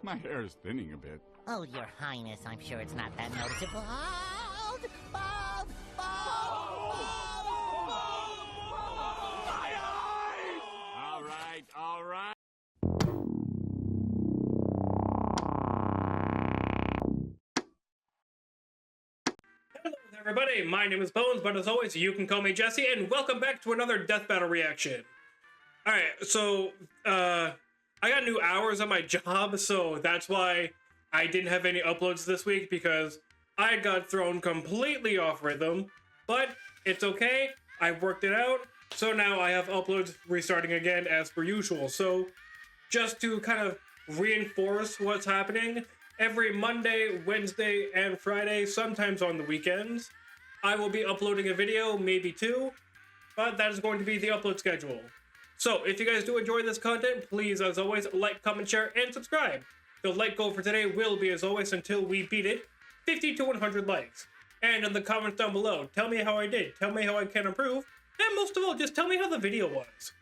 My hair is thinning a bit. Oh, Your Highness, I'm sure it's not that noticeable. Bald! Bald! Bald! My eyes! All right. Hello everybody, my name is Bones, but as always, you can call me Jesse, and welcome back to another Death Battle reaction. Alright, so, I got new hours on my job, so that's why I didn't have any uploads this week, because I got thrown completely off rhythm, but it's okay, I worked it out, so now I have uploads restarting again as per usual. So, just to kind of reinforce what's happening, every Monday, Wednesday, and Friday, sometimes on the weekends, I will be uploading a video, maybe two, but that is going to be the upload schedule. So, if you guys do enjoy this content, please, as always, like, comment, share, and subscribe. The like goal for today will be, as always, until we beat it, 50 to 100 likes. And in the comments down below, tell me how I did, tell me how I can improve, and most of all, just tell me how the video was.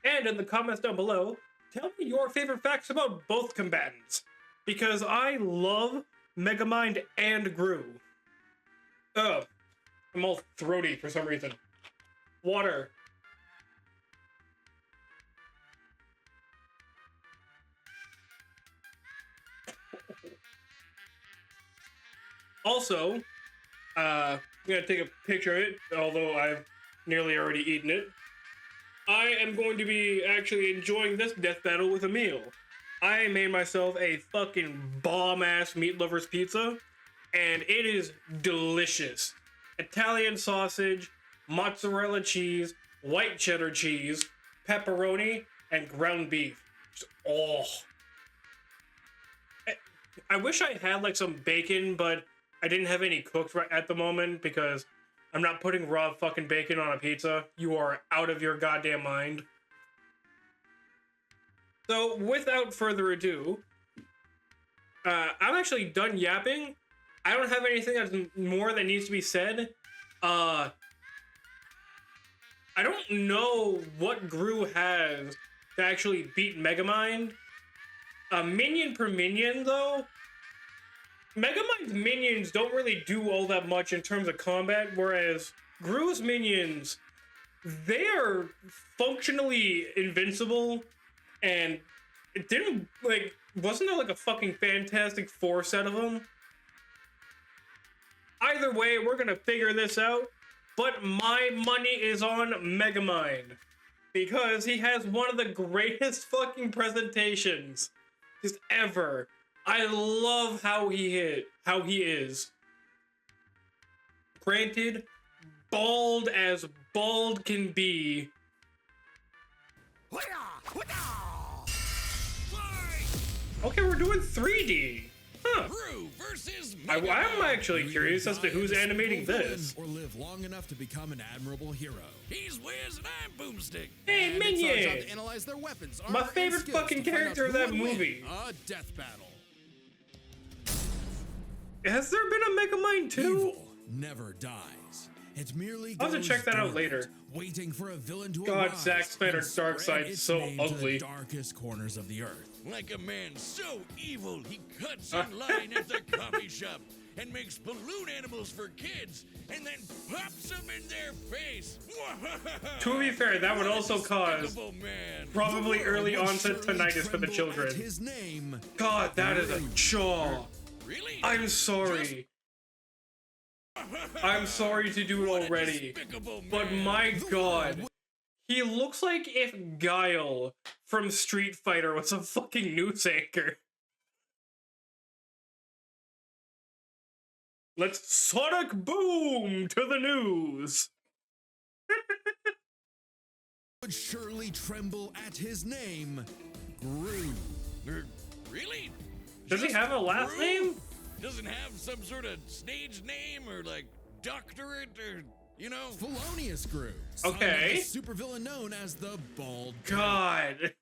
And in the comments down below, tell me your favorite facts about both combatants, because I love Megamind and Gru. Ugh, I'm all throaty for some reason. Water. Also, I'm gonna take a picture of it, although I've nearly already eaten it. I am going to be actually enjoying this death battle with a meal. I made myself a fucking bomb-ass meat lover's pizza, and it is delicious. Italian sausage, mozzarella cheese, white cheddar cheese, pepperoni, and ground beef. Just, oh. I wish I had like some bacon, but I didn't have any cooked right at the moment because I'm not putting raw fucking bacon on a pizza. You are out of your goddamn mind. So, without further ado, I'm actually done yapping. I don't have anything that's more that needs to be said. I don't know what Gru has to actually beat Megamind. Minion per minion, though, Megamind's minions don't really do all that much in terms of combat, whereas Gru's minions, they are functionally invincible, and it didn't, like, wasn't there like a fucking Fantastic Four set of them? Either way, we're gonna figure this out, but my money is on Megamind, because he has one of the greatest fucking presentations just ever. I love how he is. Granted, bald as bald can be. Okay, we're doing 3D. Huh. I'm actually curious as to who's animating this. Or live long enough to become an admirable hero. He's Wiz and I'm Boomstick. Hey, Minion! To analyze their weapons, my favorite fucking character in that movie. A death battle. Has there been a Megamind 2? Evil never dies. It merely I'll have to check that out later. Waiting for a villain to God, arise Zack Snyder's dark side is so ugly. To the darkest corners of the earth. Like a man so evil, he cuts in line at the coffee shop and makes balloon animals for kids and then pops them in their face. To be fair, that would also cause probably early onset tinnitus for the children. His name. God, that is a jaw. Really? I'm sorry. I'm sorry to do it already, but my god. He looks like if Guile from Street Fighter was a fucking news anchor. Let's sonic boom to the news. Would surely tremble at his name, Gru. Really? Does he have a last name? Doesn't have some sort of stage name or like doctorate or, you know? Felonious Gru. Okay. Supervillain known as the Bald. God.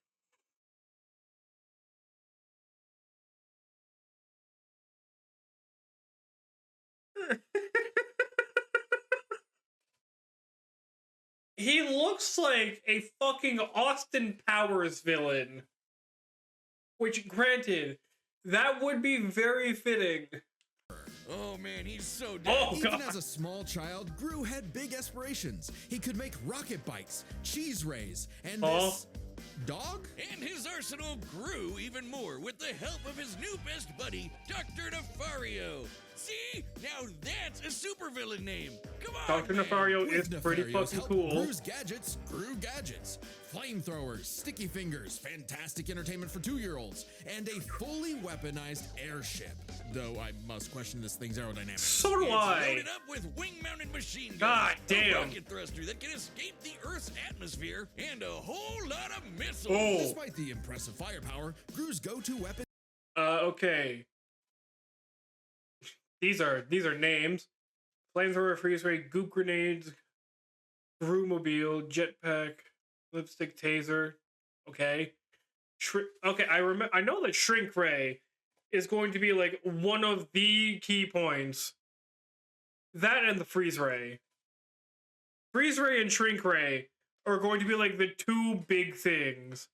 He looks like a fucking Austin Powers villain. Which, granted, That would be very fitting. Oh man, he's so dead. Oh Even god. as a small child, Gru had big aspirations. He could make rocket bikes, cheese rays, and this dog? And his arsenal grew even more with the help of his new best buddy, Dr. Nefario. See? Now that's a supervillain name. Come on, Dr. man. Nefario is With pretty Nefario's fucking help, cool. Gru's gadgets grew gadgets. Flamethrowers, sticky fingers, fantastic entertainment for 2-year-olds, and a fully weaponized airship. Though I must question this thing's aerodynamics. So do It's I. loaded up with wing-mounted machine guns, God damn. a rocket thruster that can escape the Earth's atmosphere, and a whole lot of missiles. Oh. Despite the impressive firepower, Gru's go-to weapon Okay. These are names. Flamethrower, freeze ray, goop grenades, Grumobile, jetpack, lipstick taser. Okay. Okay, I know that shrink ray is going to be like one of the key points. That and the freeze ray. Freeze ray and shrink ray are going to be like the two big things.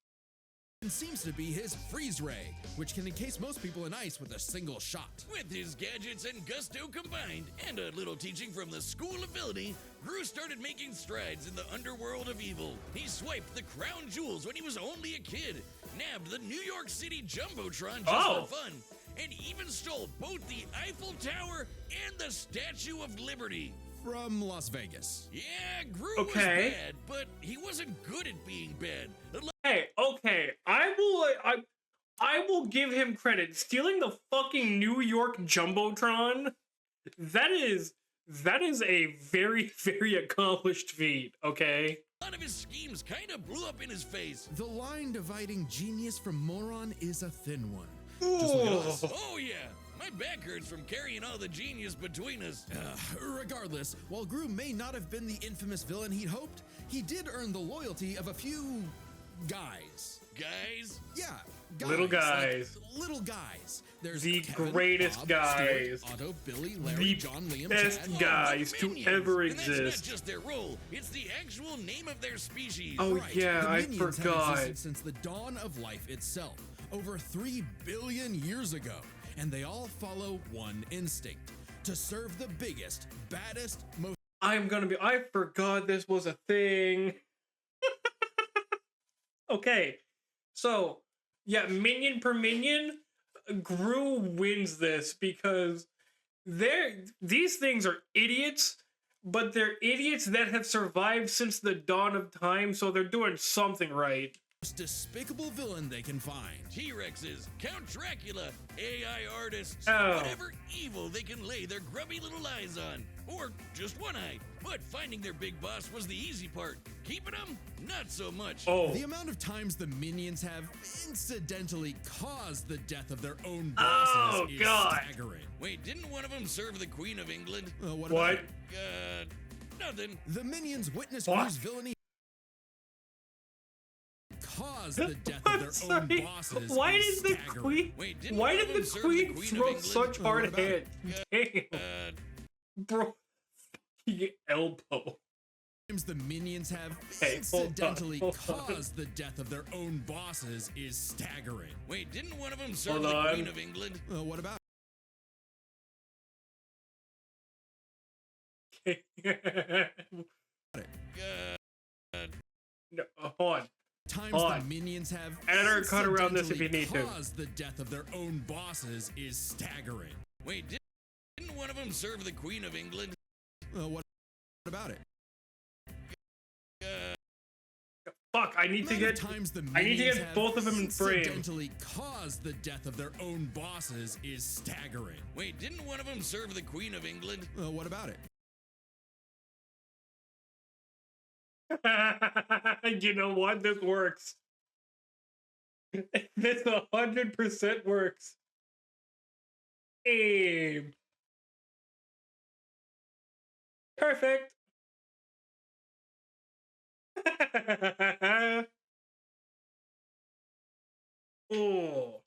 seems to be his freeze ray, which can encase most people in ice with a single shot. With his gadgets and gusto combined, and a little teaching from the School of Villainy, Gru started making strides in the underworld of evil. He swiped the crown jewels when he was only a kid, nabbed the New York City Jumbotron just for fun, and even stole both the Eiffel Tower and the Statue of Liberty. From Las Vegas. Yeah, Gru was bad, but he wasn't good at being bad. Hey, okay, I will give him credit. Stealing the fucking New York Jumbotron, that is a very, very accomplished feat, okay? A lot of his schemes kind of blew up in his face. The line dividing genius from moron is a thin one. Just look at us. Oh yeah, my back hurts from carrying all the genius between us. Regardless, while Gru may not have been the infamous villain he'd hoped, he did earn the loyalty of a few guys. Guys? Yeah, guys. Little guys. Like little guys. There's The Kevin, greatest Bob, guys. Stuart, Otto, Billy, Larry, The John, Liam, best Chad. guys to Minions. ever And that's not exist. just their role, it's the actual name of their species. Oh Right, yeah, the I Minions have forgot. existed since the dawn of life itself, over 3 billion years ago, and they all follow one instinct: to serve the biggest, baddest, most I forgot this was a thing. Okay, so yeah, minion per minion, Gru wins this because these things are idiots, but they're idiots that have survived since the dawn of time, so they're doing something right. despicable villain they can find. T-Rexes, Count Dracula, AI artists, Oh. whatever evil they can lay their grubby little eyes on. Or just one eye. But finding their big boss was the easy part. Keeping them, not so much. Oh, The amount of times the minions have incidentally caused the death of their own bosses is God. staggering. Wait, didn't one of them serve the Queen of England? What? what? About it? Nothing. The minions witness What? Gru's villainy caused the death of their own Sorry, bosses. why is did the staggering. queen? Wait, didn't Why one of did them the serve queen of throw England? such What hard about it? hits? Damn, bro, fucking elbow. Times the minions have Hey, hold on, incidentally hold on. caused the death of their own bosses is staggering. Wait, didn't one of them serve Hold the on. Queen of England? What about No, hold on. times Hold the on. minions have Add or cut around this if you need to. caused the death of their own bosses is staggering. Wait, didn't one of them serve the Queen of England? What about it? Fuck, I need to Amount of get. times the I need to minions get have both of them in frame. incidentally caused the death of their own bosses is staggering. Wait, didn't one of them serve the Queen of England? What about it? You know what? This works. This 100% works. Aim. Perfect. Oh.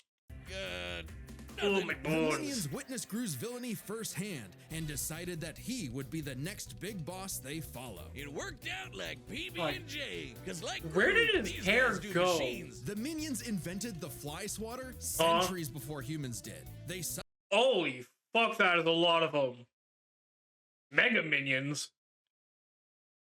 Oh nothing. my The god. minions witnessed Gru's villainy firsthand and decided that he would be the next big boss they follow. It worked out like PB&J, because like Where Gru, did his these hair guys do go? machines. The minions invented the fly swatter centuries before humans did. They Holy fuck, that is a lot of them. Mega Minions.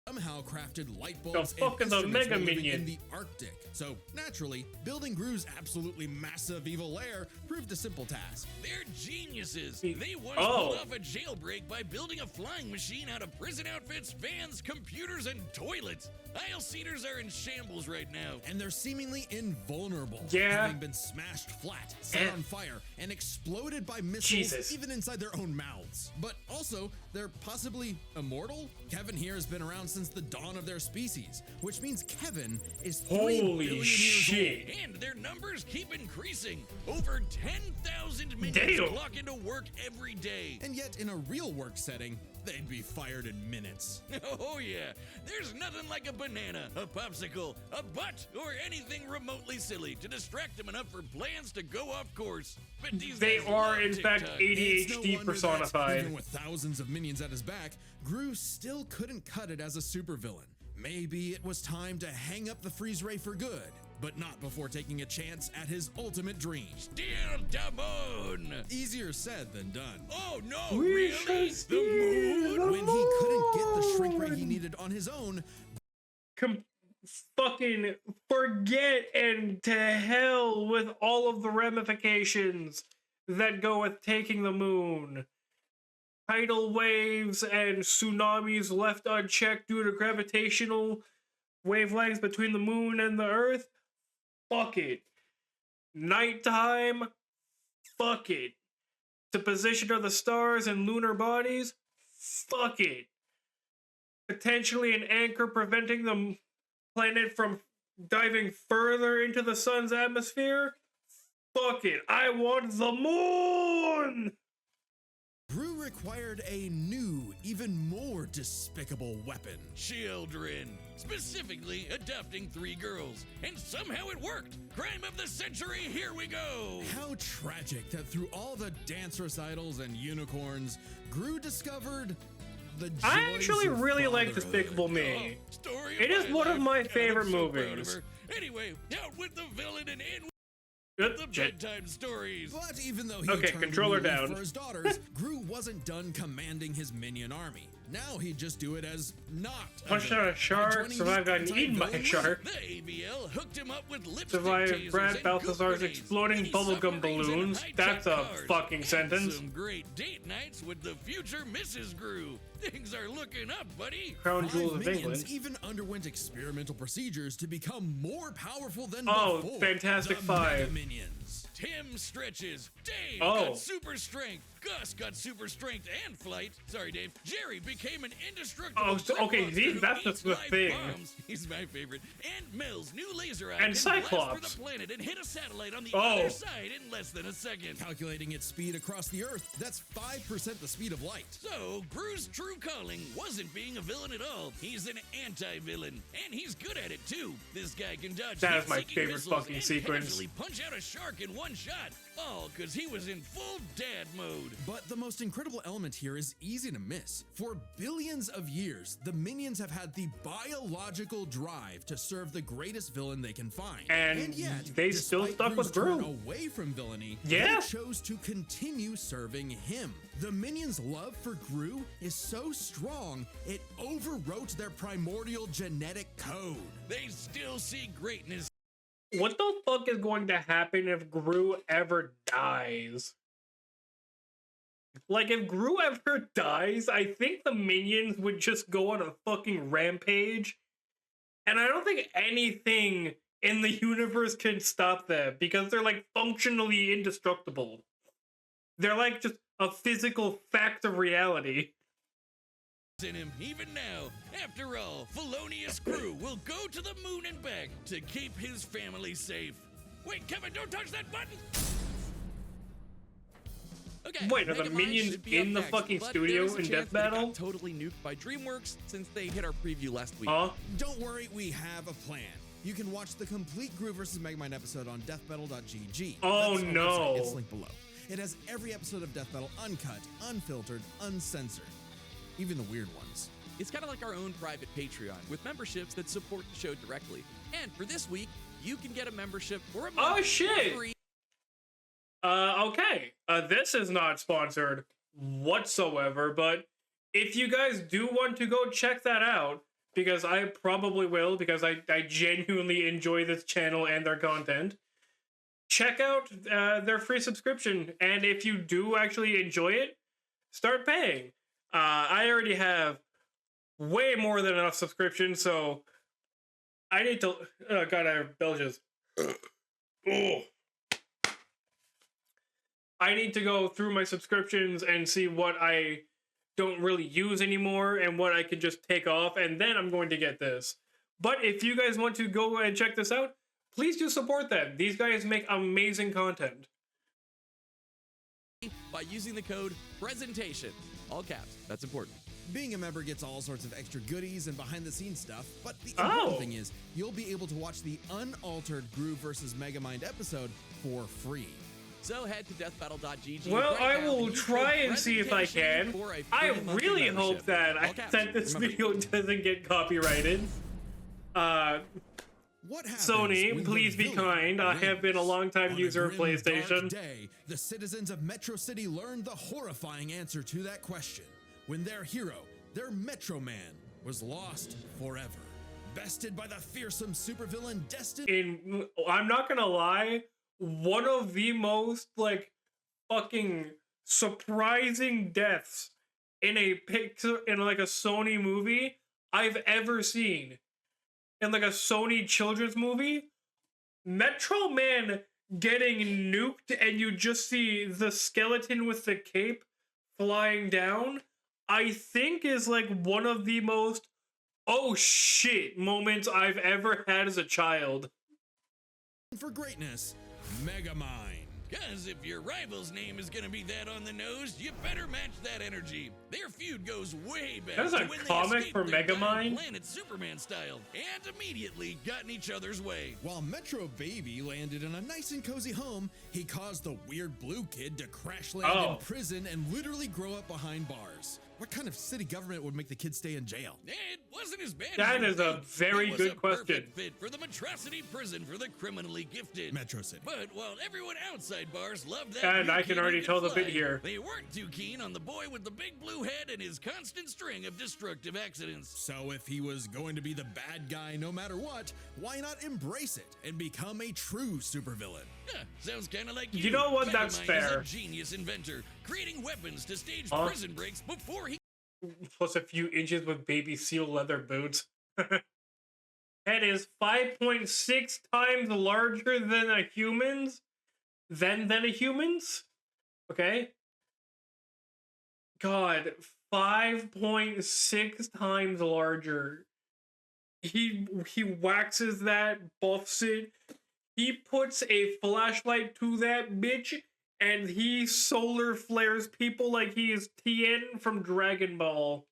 somehow crafted light bulbs The fuck and is a instruments Mega while living Minion? in the Arctic. So naturally, building Gru's absolutely massive evil lair proved a simple task. They're geniuses. He- They once Oh. pulled off a jailbreak by building a flying machine out of prison outfits, vans, computers, and toilets. Aisle seaters are in shambles right now. And they're seemingly invulnerable, Yeah. having been smashed flat, set Eh. on fire, and exploded by missiles Jesus. even inside their own mouths. But also, they're possibly immortal? Kevin here has been around since the dawn of their species, which means Kevin is 3 Holy billion shit. years And their numbers keep increasing. Over 10,000 minions Damn. clock into work every day. old. And yet, in a real work setting, they'd be fired in minutes. Oh yeah, there's nothing like a banana, a popsicle, a butt, or anything remotely silly to distract them enough for plans to go off course. But these They guys are, love in fact, TikTok. It's no ADHD wonder that, personified. even with thousands of minions at his back, Gru still couldn't cut it as a supervillain. Maybe it was time to hang up the freeze ray for good, but not before taking a chance at his ultimate dream. Still Damon! Easier said than done. Oh no, We really? shall The steal moon? the When he couldn't get the shrink ray he moon. needed on his own, Fucking forget and to hell with all of the ramifications that go with taking the moon. Tidal waves and tsunamis left unchecked due to gravitational wavelengths between the moon and the earth. Fuck it. Nighttime. Fuck it. The position of the stars and lunar bodies. Fuck it. Potentially an anchor preventing the planet from diving further into the sun's atmosphere. Fuck it. I want the moon. Gru required a new, even more despicable weapon. Children. Specifically adopting 3 girls. And somehow it worked. Crime of the century, here we go. How tragic that through all the dance recitals and unicorns, Gru discovered the joys I actually of really like fatherhood. Despicable Me. Oh, story It is my one of life. my God, favorite I'm so proud of movies. her. Anyway, out with the villain and in with the Shit. bedtime stories. But even though he Okay, turned controller relief down. for his daughters, Gru wasn't done commanding his minion army. Now he'd just do it as not Punched villain out a by shark, joining survived the gotten eaten by a anti-villain shark. The ABL hooked him up with lipstick Survived tasers Brad and Balthazar's goop grenades, exploding mini bubblegum submarines, and balloons. high-tech That's a cars, fucking and sentence. Some great date nights with the future Mrs. Gru. Things are looking up, buddy. Crown Five Jewels of minions England. even underwent experimental procedures to become more powerful than Oh, before. Fantastic The Five. Mega Minions. Tim stretches. Dave Oh. got super strength. Gus got super strength and flight. Sorry, Dave. Jerry became an indestructible. Oh, so- okay, brick see, monster that's who just eats the live thing. bombs. He's my favorite. And Mel's new laser eye And can blast Cyclops. for the planet and hit a satellite on the Oh. other side in less than a second. Calculating its speed across the Earth, that's 5% the speed of light. So, Gru's true calling wasn't being a villain at all. He's an anti-villain, and he's good at it too. This guy can dodge That is my heat-seeking favorite missiles fucking and sequence. casually punch out a shark in one shot. All because he was in full dad mode. But the most incredible element here is easy to miss. For billions of years, the minions have had the biological drive to serve the greatest villain they can find. And yet, they still despite stuck with Gru's turn Gru. away from villainy, Yeah. they chose to continue serving him. The minions' love for Gru is so strong, it overwrote their primordial genetic code. They still see greatness. What the fuck is going to happen if Gru ever dies? Like, if Gru ever dies, I think the minions would just go on a fucking rampage. And I don't think anything in the universe can stop them because they're, like, functionally indestructible. They're, like, just a physical fact of reality. In him even now. After all, Felonious Gru will go to the moon and back to keep his family safe. Wait, Kevin, don't touch that button! Okay, Wait, are the Megamind minions should be in up the next, fucking but studio there's a in chance Death that it Battle? got totally nuked by DreamWorks since they hit our preview last week. Huh? Don't worry, we have a plan. You can watch the complete Gru vs. Megamind episode on deathbattle.gg. Oh, That's our no. website. It's linked below. It has every episode of Death Battle uncut, unfiltered, uncensored. Even the weird ones. It's kind of like our own private Patreon with memberships that support the show directly. And for this week, you can get a membership for a month. Oh shit! Free. Okay. This is not sponsored whatsoever, but if you guys do want to go check that out, because I probably will, because I genuinely enjoy this channel and their content, check out their free subscription, and if you do actually enjoy it, start paying. I already have way more than enough subscriptions, so I need to... Oh god, I have belches. Oh. I need to go through my subscriptions and see what I don't really use anymore and what I can just take off, and then I'm going to get this. But if you guys want to go and check this out, please do support them. These guys make amazing content. By using the code PRESENTATION. All caps. That's important. Being a member gets all sorts of extra goodies and behind-the-scenes stuff, but the important thing is you'll be able to watch the unaltered Groove vs. Megamind episode for free. So head to deathbattle.gg. Well, right I now will and try and see if I can. I really hope that this video doesn't get copyrighted. What Sony, please be kind. I have been a long-time user of PlayStation. Day, the citizens of Metro City learned the horrifying answer to that question. When their hero, their Metro Man, was lost forever. Bested by the fearsome supervillain destined... I'm not gonna lie, one of the most, like, fucking surprising deaths in a Sony movie I've ever seen. In, like, a Sony children's movie, Metro Man getting nuked and you just see the skeleton with the cape flying down, I think is, like, one of the most oh shit moments I've ever had as a child. For greatness, Megamind. Cause if your rival's name is gonna be that on the nose, you better match that energy. Their feud goes way back. That's a when comic they for escaped their Megamind? planet Superman style, and immediately got in each other's way. While Metro Baby landed in a nice and cozy home, he caused the weird blue kid to crash land in prison and literally grow up behind bars. What kind of city government would make the kid stay in jail? It wasn't as bad That as is a very good question. Perfect fit for the Metrocity prison for the criminally gifted. Metro City. But while everyone outside bars loved that, And I can already tell the bit here. They weren't too keen on the boy with the big blue head and his constant string of destructive accidents. So if he was going to be the bad guy no matter what, why not embrace it and become a true supervillain? Yeah, sounds kind of like You know what? That's Megamind fair. is a genius inventor, creating weapons to stage prison breaks before he... Plus a few inches with baby seal leather boots. Head is 5.6 times larger than a human's. Than a human's? Okay. God, 5.6 times larger. He waxes that, buffs it. He puts a flashlight to that bitch, and he solar flares people like he is Tien from Dragon Ball.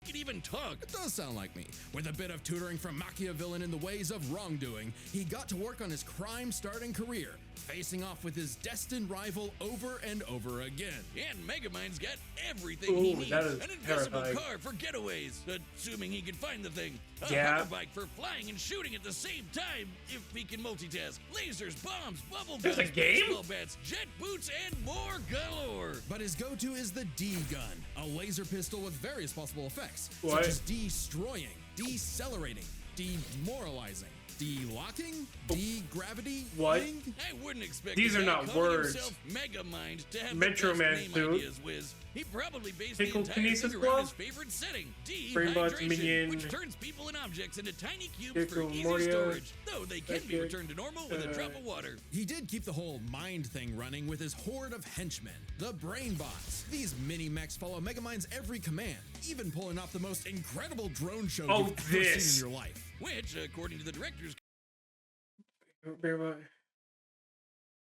can even talk. It does sound like me. With a bit of tutoring from Machiavellian in the ways of wrongdoing, he got to work on his crime-starting career, facing off with his destined rival over and over again. And Megamind's got everything he needs. That is an invisible terrifying. car for getaways, assuming he can find the thing. A Yeah. hover bike for flying and shooting at the same time, if he can multitask. Lasers, bombs, bubble There's guns, a game? baseball bats, jet boots, and more galore. But his go-to is the D-gun, a laser pistol with various possible effects, What? such as destroying, decelerating, demoralizing, de-locking, de-gravity. What? I wouldn't expect These the are guy not calling words. himself Megamind to have Metro the Man best name suit. ideas whiz. He probably based the Pickle entire kinesis thing around his glove? favorite setting, Brainbots dehydration, minion. which turns people and objects into tiny cubes Pickle for easy Moria. storage, though they can be Okay. returned to normal with a drop of water. He did keep the whole mind thing running with his horde of henchmen, the Brainbots. These mini-mechs follow Megamind's every command, even pulling off the most incredible drone show Oh, you've ever this. seen in your life. Which, according to the director's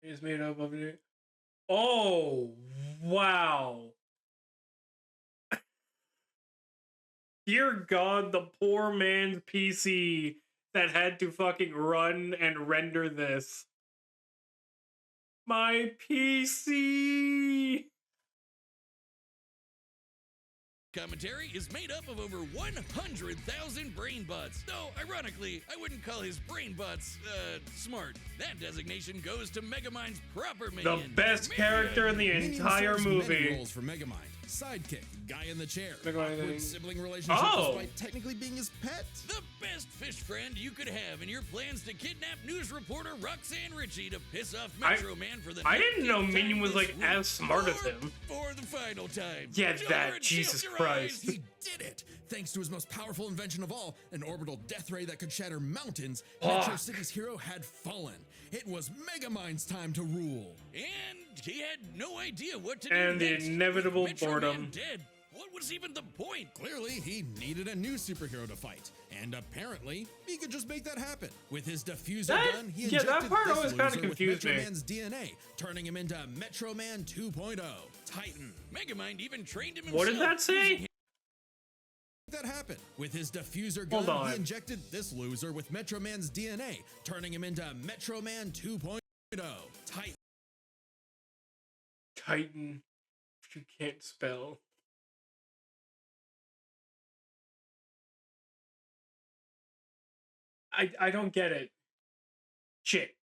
It's made up of it. Oh, wow. Dear God, the poor man's PC that had to fucking run and render this. My PC. Commentary is made up of over 100,000 brain bots. Though, ironically, I wouldn't call his brain bots, smart. That designation goes to Megamind's proper minion. The best character in the entire movie. Roles for Megamind. Sidekick, guy in the chair, Megamind. awkward sibling relationship despite technically being his pet. The best fish friend you could have in your plans to kidnap news reporter Roxanne Ritchie to piss off Metro Man for the I didn't know 19th Minion time was this like week. as smart as Or him. For the final time. Yeah, Children, that Jesus shield your Christ. eyes. He did it! Thanks to his most powerful invention of all, an orbital death ray that could shatter mountains, Metro City's hero had fallen. It was Megamind's time to rule. And he had no idea what to do And the next. inevitable With Metro Man boredom. dead. What was even the point? Clearly, he needed a new superhero to fight, and apparently, he could just make that happen. With his diffuser gun, he yeah, that injected part this always kinda loser with confused Metro me. Man's DNA, turning him into Metro Man 2.0, Titan. Megamind even trained him What himself. did that say? That happened. With his diffuser Hold gun, on. he injected this loser with Metro Man's DNA, turning him into Metro Man 2.0, Titan. Titan. If you can't spell. I don't get it. Shit.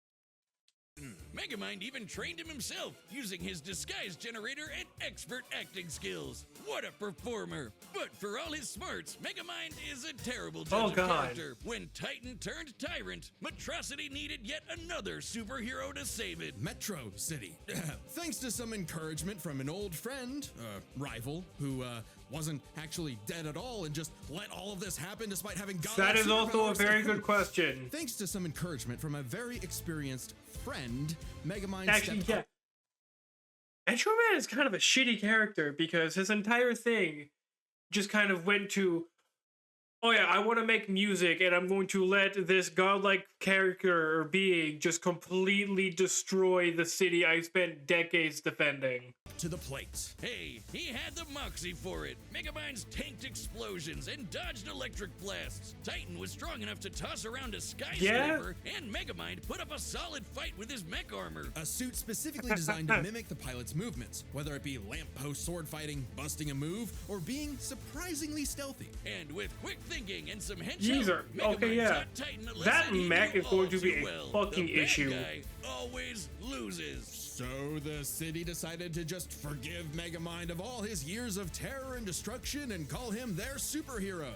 Megamind even trained him himself, using his disguise generator and expert acting skills. What a performer! But for all his smarts, Megamind is a terrible judge of God. character. When Titan turned tyrant, Metrocity needed yet another superhero to save it. Metro City. Thanks to some encouragement from an old friend, rival, who wasn't actually dead at all and just let all of this happen despite having got That is also a very good question. Thanks to some encouragement from a very experienced friend, Megamind Actually, stepped yeah. up. Metro Man is kind of a shitty character because his entire thing just kind of went to, oh yeah, I want to make music and I'm going to let this godlike character or being just completely destroy the city I spent decades defending. to the plate. Hey, he had the moxie for it. Megamind's tanked explosions and dodged electric blasts. Titan was strong enough to toss around a skyscraper, and Megamind put up a solid fight with his mech armor. A suit specifically designed to mimic the pilot's movements, whether it be lamppost sword fighting, busting a move, or being surprisingly stealthy. And with quick thinking and some hench Geezer. help, Okay, Megamind yeah. taught Titan a lesson That he mech knew is going all to be too a well. fucking The bad issue. guy always loses. So the city decided to just forgive Megamind of all his years of terror and destruction and call him their superhero.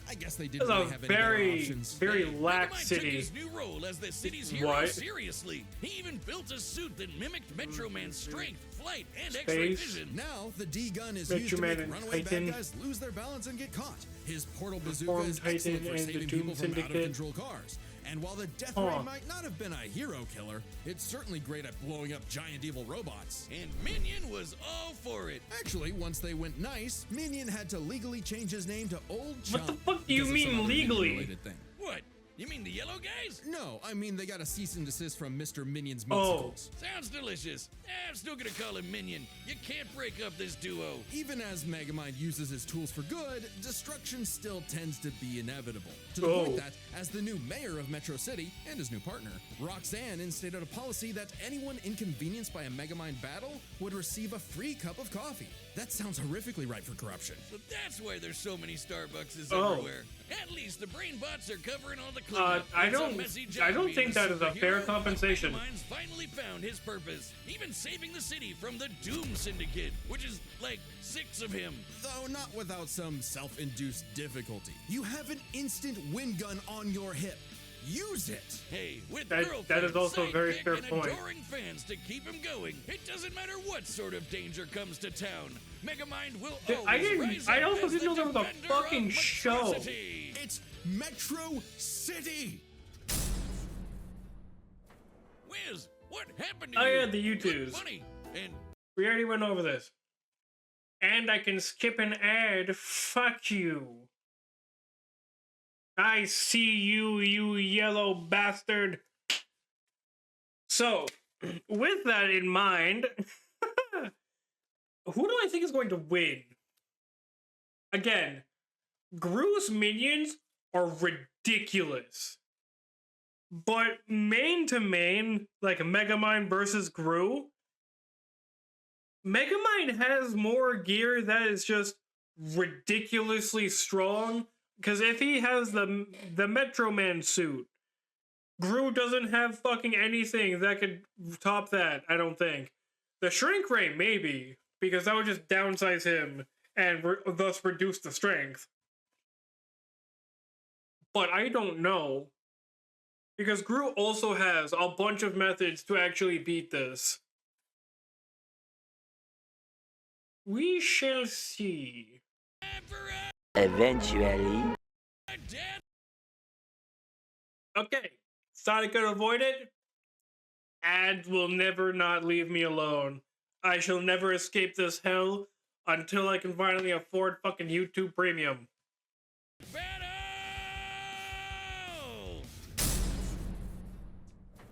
I guess they didn't That's really a have any better very, options. very Hey, lax Megamind took city. his new role as the city's hero What? seriously. He even built a suit that mimicked Metro Man's strength, flight, and X-ray Space. vision. Now, the D-gun is Metro used to Man make and runaway Titan. bad guys lose their balance and get caught. His portal bazooka Reformed is Titan excellent for and the saving Doom people from Syndicate. out-of-control cars. And while the Death Huh. Ray might not have been a hero killer, it's certainly great at blowing up giant evil robots. And Minion was all for it. Actually, once they went nice, Minion had to legally change his name to Old Chum. What the fuck do you because of mean some other legally? Minion-related thing. What? You mean the yellow guys? No, I mean they got a cease and desist from Mr. Minion's Oh. meatsicles. Sounds delicious. I'm still gonna call him Minion. You can't break up this duo. Even as Megamind uses his tools for good, destruction still tends to be inevitable. To the Oh. point that, as the new mayor of Metro City and his new partner, Roxanne instated a policy that anyone inconvenienced by a Megamind battle would receive a free cup of coffee. That sounds horrifically ripe for corruption. But that's why there's so many Starbuckses Oh. everywhere. At least the brain bots are covering all the cleanup. I It's a don't- messy I job don't being think that is a fair superhero, but compensation. Megamind's finally found his purpose, even saving the city from the Doom Syndicate, which is like 6 of him. Though not without some self-induced difficulty. You have an instant wind gun on your hip. Use it! Hey, with That girlfriends, is also a very sidekick, fair and point. adoring fans to keep him going, it doesn't matter what sort of danger comes to town. Megamind will Dude, always rise I up also as didn't know there was a defender fucking of show. Metrocity. It's Metro City! Wiz, what happened to Oh, you? yeah, the Good YouTubes. Funny. And We already went over this. And I can skip an ad. Fuck you. I see you, you yellow bastard. So, with that in mind, who do I think is going to win? Again, Gru's minions are ridiculous. But main to main, like Megamind versus Gru, Megamind has more gear that is just ridiculously strong. Because if he has the Metro Man suit, Gru doesn't have fucking anything that could top that, I don't think. The Shrink Ray, maybe, because that would just downsize him and thus reduce the strength. But I don't know. Because Gru also has a bunch of methods to actually beat this. We shall see. Eventually. Okay, Sonic could avoid it. Ads will never not leave me alone. I shall never escape this hell until I can finally afford fucking YouTube Premium.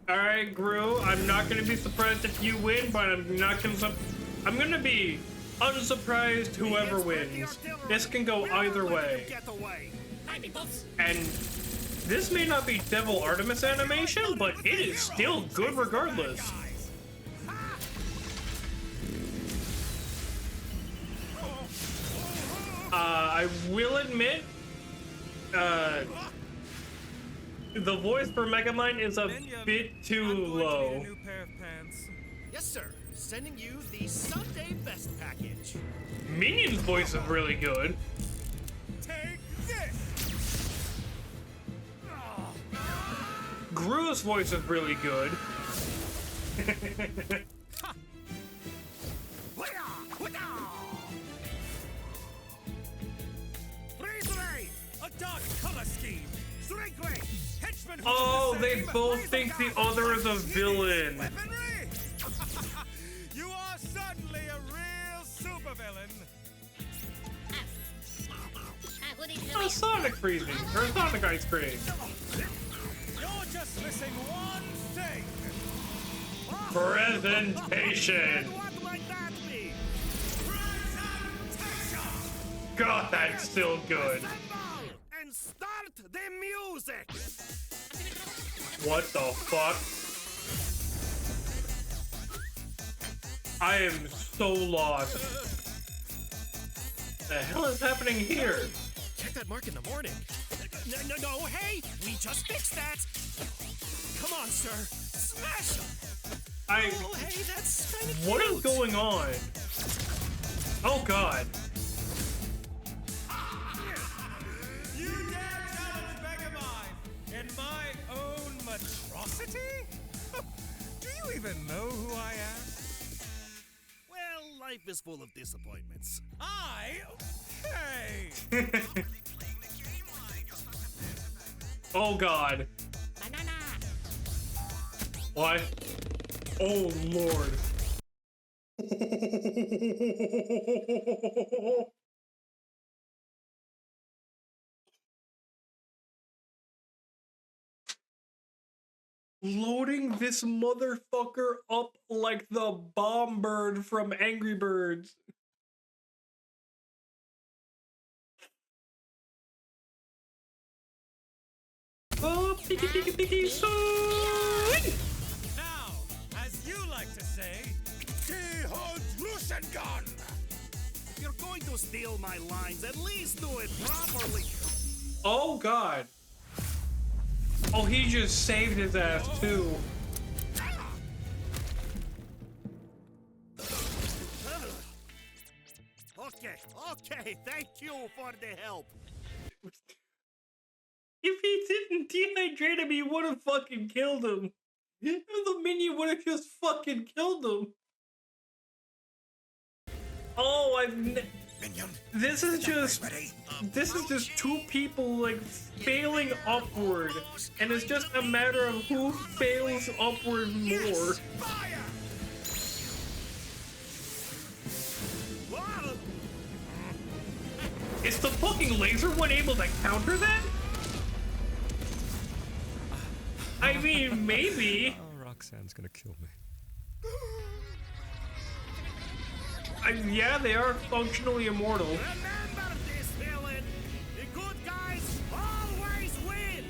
Alright, Gru, I'm not gonna be surprised if you win, but I'm gonna be unsurprised whoever wins. This can go either way. And this may not be Devil Artemis animation, but it is still good regardless. I will admit, the voice for Megamind is a bit too low. Yes, sir. Sending you the Sunday Best Package. Minion's voice is really good. Take this. Gru's voice is really good. A dark color scheme. Oh, they both think the other is a villain. You are suddenly a real supervillain. Oh, Sonic freezing. Or Sonic ice cream. You're just missing one thing. Presentation. What might that be? God, that's still good. And start the music. What the fuck? I am so lost. The hell is happening here? Check that mark in the morning. No, hey, we just fixed that. Come on, sir, smash him. Oh, hey, that's kind of cute. What is going on? Oh God. You dare challenge Megamind in my own monstrosity? Do you even know who I am? Well, life is full of disappointments. Hey! Oh God. What? Oh Lord. Loading this motherfucker up like the bomb bird from Angry Birds. Oh, picky, swing! Now, as you like to say, gun. If you're going to steal my lines, at least do it properly. Oh God. Oh, he just saved his ass too. Okay, thank you for the help. If he didn't dehydrate him, he would have fucking killed him. The minion would have just fucking killed him. Oh, this is just two people like failing upward, and it's just a matter of who fails upward more. Is the fucking laser one able to counter that? I mean, maybe. Oh, Roxanne's gonna kill me. Yeah, they are functionally immortal. Remember this, villain! The good guys always win!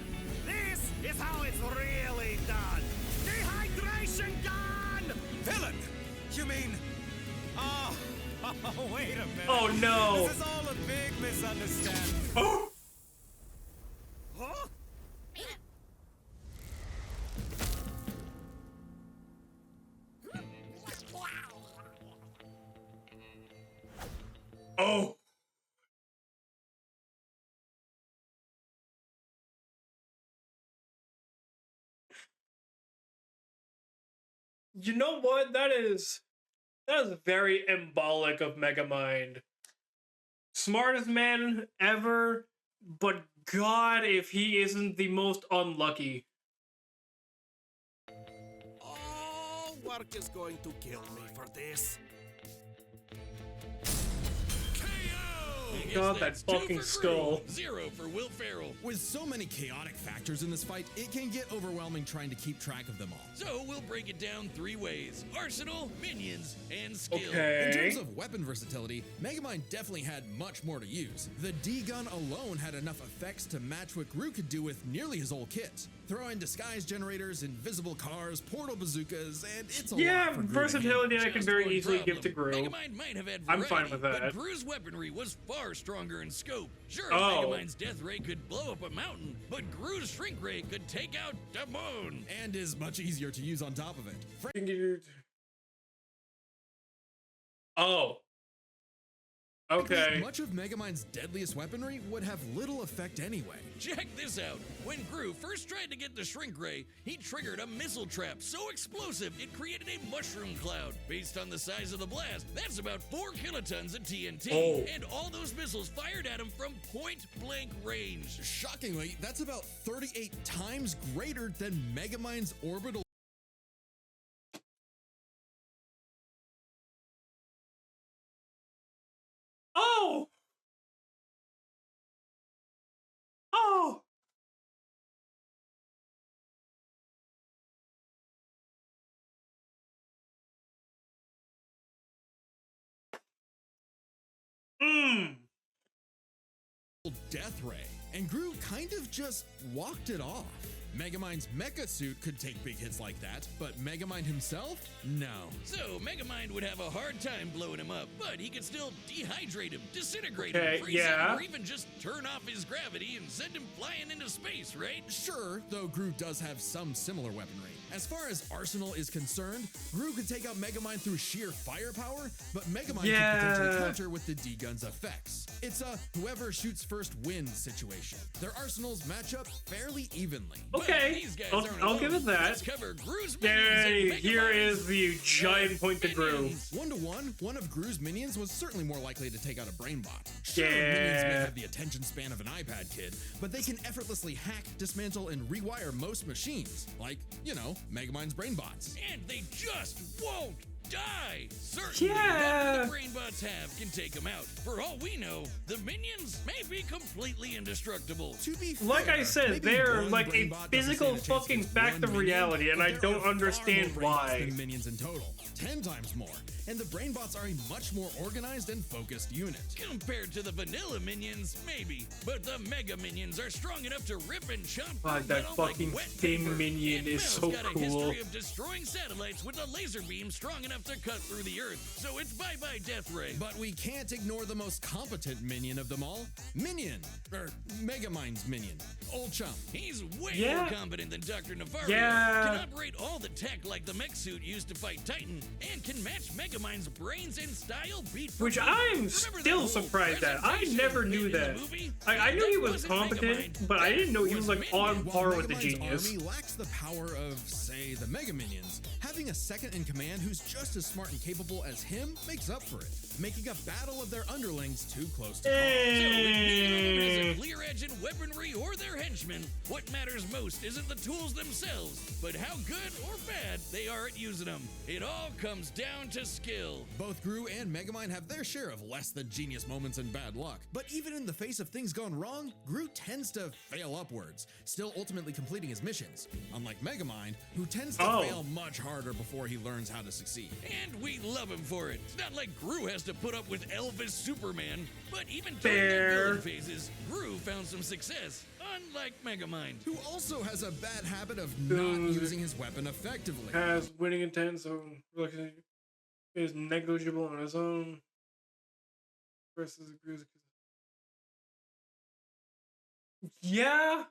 This is how it's really done! Dehydration gun! Villain? You mean... Wait a minute. Oh no! This is all a big misunderstanding. Oh! Huh? Oh! You know what? That is very embolic of Megamind. Smartest man ever, but God, if he isn't the most unlucky. Oh, work is going to kill me for this. God, that fucking skull. 0 for Will Ferrell. With so many chaotic factors in this fight, it can get overwhelming trying to keep track of them all. So we'll break it down 3 ways: arsenal, minions, and skill. In Okay. terms of weapon versatility, Megamind definitely had much more to use. The D-gun alone had enough effects to match what Gru could do with nearly his whole kit. Throw in disguise generators, invisible cars, portal bazookas, and it's a Yeah, lot for Gru to handle. versatility I can Just very one easily problem. give to Gru. Megamind might have had I'm variety, fine with that. but Gru's weaponry was far stronger in scope. Sure, Oh. Megamind's death ray could blow up a mountain, but Gru's shrink ray could take out the moon. And is much easier to use on top of it. Oh. Okay. Much of Megamind's deadliest weaponry would have little effect anyway. Check this out. When Gru first tried to get the shrink ray, he triggered a missile trap so explosive it created a mushroom cloud. Based on the size of the blast, that's about 4 kilotons of TNT. Oh. And all those missiles fired at him from point-blank range. Shockingly, that's about 38 times greater than Megamind's orbital. Oh! Oh! Mmm. Death ray, and Gru kind of just walked it off. Megamind's mecha suit could take big hits like that, but Megamind himself? No. So Megamind would have a hard time blowing him up, but he could still dehydrate him, disintegrate Okay, him, freeze yeah. him, or even just turn off his gravity and send him flying into space, right? Sure, though Gru does have some similar weaponry. As far as arsenal is concerned, Gru could take out Megamind through sheer firepower, but Megamind Yeah. could potentially counter with the D-gun's effects. It's a whoever shoots first wins situation. Their arsenals match up fairly evenly. Okay. But these guys aren't I'll give alone. it that. Let's cover Gru's minions Yay, and here Megamind's is the giant point to Gru. minions. 1-to-1, one of Gru's minions was certainly more likely to take out a brainbot. Sure, minions may Yeah. have the attention span of an iPad kid, but they can effortlessly hack, dismantle, and rewire most machines, like, you know, Megamind's brainbots. And they just won't die. Certainly, Yeah. what the brainbots have can take them out. For all we know, the minions may be completely indestructible. To be fair, Like I said, maybe they're one like a brainbot doesn't physical stand a chance fucking against fact one of minion, reality, and but I there don't are far understand more brainbots why. than minions in total, 10 times more, and the brainbots are a much more organized and focused unit. Compared to the vanilla minions, maybe. But the mega minions are strong enough to rip and chop God, through that metal like fucking wet thin paper. minion And is Mel's so got a cool. history of destroying satellites with a laser beam strong enough to cut through the earth. So it's bye-bye Death Ray. But we can't ignore the most competent minion of them all, Minion, or Megamind's minion, Old Chum. He's way Yeah. more competent than Dr. Navarro. Yeah. Can operate all the tech like the mech suit used to fight Titan, and can match Megamind's brains and style beat for Which beat. I'm Remember still that whole surprised at. I presentation never he knew did in that. the movie? I knew he That was wasn't competent, Megamind. but I didn't know he That was like Minion. on par with the Megamind's genius. army lacks the power of, say, the Mega Minions. Having a second in command who's just as smart and capable as him makes up for it, making a battle of their underlings too close to call. So if neither of them has Eh. a clear edge in weaponry or their henchmen, what matters most isn't the tools themselves, but how good or bad they are at using them. It all comes down to skill. Both Gru and Megamind have their share of less than genius moments and bad luck, but even in the face of things gone wrong, Gru tends to fail upwards, still ultimately completing his missions, unlike Megamind, who tends to Oh. fail much harder before he learns how to succeed. And we love him for it. It's not like Gru has to put up with Elvis Superman, but even during Fair. their villain phases, Gru found some success, unlike Megamind. Who also has a bad habit of not using his weapon effectively. Has winning intent, so is negligible on his own. versus Gru's. Yeah.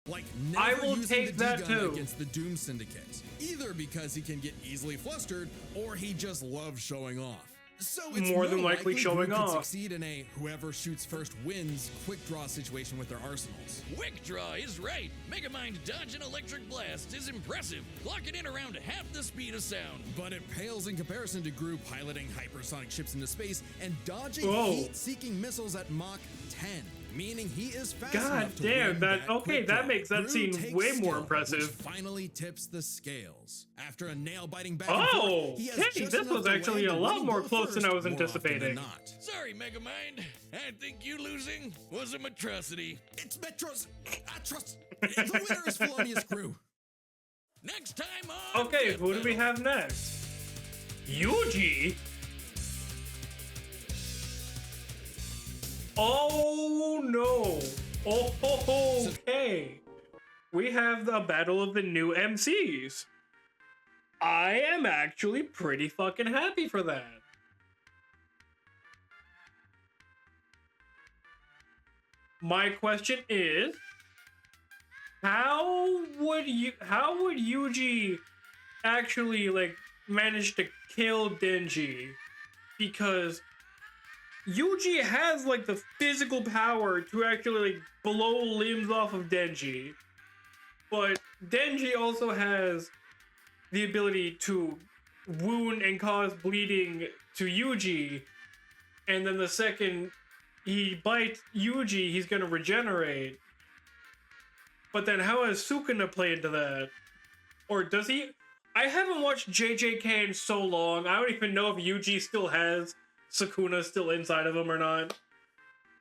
Like I never will using take the that D-gun too. against the Doom Syndicate, either because he can get easily flustered or he just loves showing off. So it's More than likely Gru showing could off. succeed in a whoever shoots first wins quick draw situation with their arsenals. Quick Draw is right. Megamind dodge an electric blast is impressive, clocking in around half the speed of sound. But it pales in comparison to Gru piloting hypersonic ships into space and dodging Whoa. heat-seeking missiles at Mach 10. Meaning he is fast God enough to damn, win that- okay, quick that draw. makes that Gru scene takes way more skill, impressive. Which finally tips the scales. After a nail-biting back Oh, and forth, he has hey, just this enough was to actually land a the lot winning more goal close than I was first, more often than anticipating. not. Sorry, Megamind. I think you losing was a atrocity. It's Metro's Atros. The winner is Felonious Gru. Next time on. Okay, Death who do we Battle. have next? Yuji? Oh no. Oh, okay. We have the battle of the new MCs. I am actually pretty fucking happy for that. My question is, how would Yuji actually like manage to kill Denji? Because Yuji has like the physical power to actually like blow limbs off of Denji. But Denji also has the ability to wound and cause bleeding to Yuji. And then the second he bites Yuji, he's gonna regenerate. But then how has Sukuna play into that? Or does he? I haven't watched JJK in so long, I don't even know if Yuji still has Sukuna still inside of him or not.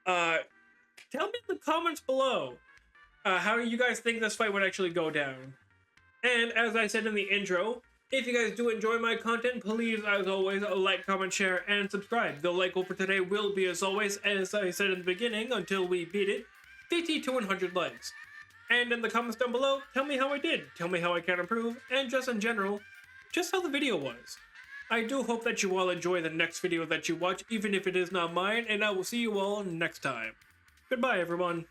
Tell me in the comments below how you guys think this fight would actually go down. And as I said in the intro, if you guys do enjoy my content, please, as always, like, comment, share, and subscribe. The like goal for today will be, as always, as I said in the beginning, until we beat it, 50 to 100 likes. And in the comments down below, tell me how I did, tell me how I can improve, and just in general, just how the video was. I do hope that you all enjoy the next video that you watch, even if it is not mine, and I will see you all next time. Goodbye, everyone.